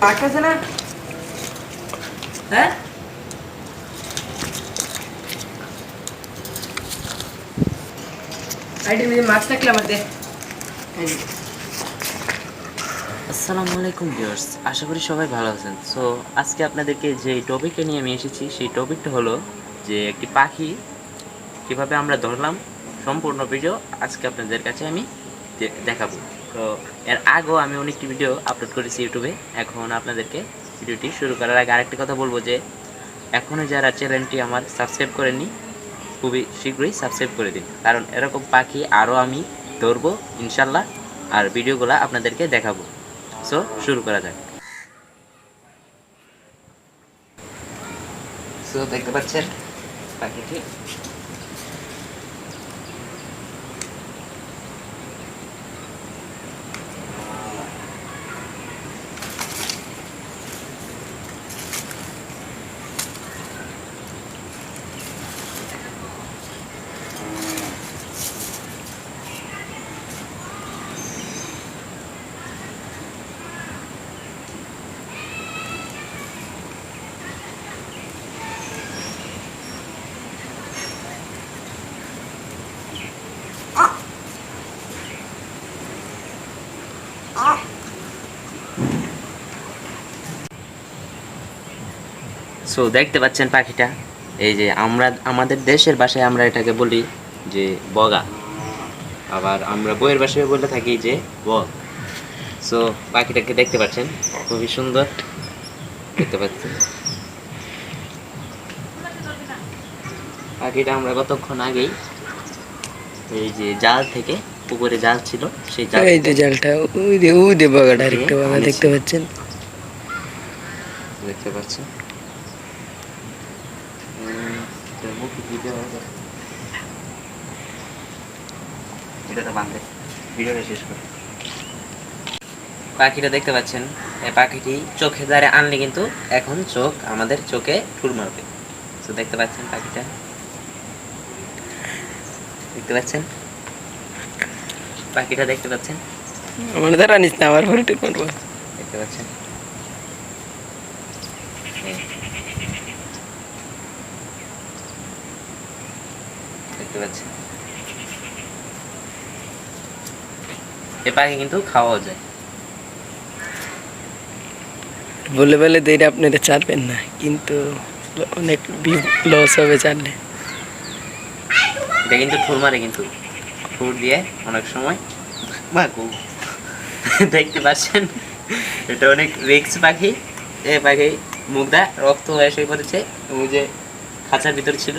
পাকতেছে না? হ্যাঁ, আইডির মধ্যে মাছ থাকলে আমার দে। আসসালামু আলাইকুম ভিউয়ার্স, আশা করি সবাই ভালো আছেন। সো আজকে আপনাদেরকে যে টপিকটা নিয়ে আমি এসেছি সেই টপিকটা হলো যে একটি পাখি কীভাবে আমরা ধরলাম, সম্পূর্ণ ভিডিও আজকে আপনাদের কাছে আমি দেখাবো। তো এর আগেও আমি অনেকটি ভিডিও আপলোড করেছি ইউটিউবে। এখন আপনাদেরকে ভিডিওটি শুরু করার আগে আরেকটি কথা বলবো যে এখনও যারা চ্যানেলটি আমার সাবস্ক্রাইব করেননি খুবই শীঘ্রই সাবস্ক্রাইব করে দিন, কারণ এরকম পাখি আরও আমি ধরবো ইনশাল্লাহ, আর ভিডিওগুলো আপনাদেরকে দেখাবো। সো শুরু করা যাক। সো দেখতে পাচ্ছেন পাখিটি সো দেখতে পাচ্ছেন পাখিটা, এই যে আমরা আমাদের দেশের ভাষায় আমরা এটাকে বলি যে বগা, আবার আমরা বইয়ের ভাষায় বলে থাকি যে বগ। সো পাখিটাকে দেখতে পাচ্ছেন, খুবই সুন্দর দেখতে পাচ্ছেন। পাখিটা আমরা কতক্ষণ আগেই এই যে জাল থেকে, পুকুরে জাল ছিল সেই জাল এই যে জালটা, ওই যে বাগাটা, আরেকটা বাগা দেখতে পাচ্ছেন। দেখতে পাচ্ছেন ভিডিওটা বাঁধে, ভিডিওটা শেষ করে। পাখিটা দেখতে পাচ্ছেন, এই পাখিটি চোখে দ্বারে আনলে কিন্তু এখন চোখ আমাদের চোখে ঠুর মারবে। তো দেখতে পাচ্ছেন পাখিটা, দেখতে পাচ্ছেন পাখিটা দেখতে পাচ্ছেন, আমার দ্বারা নিস না, আমার পরে ঠিক করবো। দেখতে পাচ্ছেন দেখতে পাচ্ছেন এই পাখি কিন্তু খাওয়াও যায়। বলে বলে তো এটা আপনারা চারবেন না, কিন্তু অনেক লস হবে চারলে। এটা কিন্তু ঠুর মারে, কিন্তু ঠুর দিয়ে অনেক সময় মাকু দেখতে পাচ্ছেন, এটা অনেক রিক্স পাখি। এই পাখি মুখটা রক্ত এসে পড়েছে, ওই যে খাঁচার ভিতর ছিল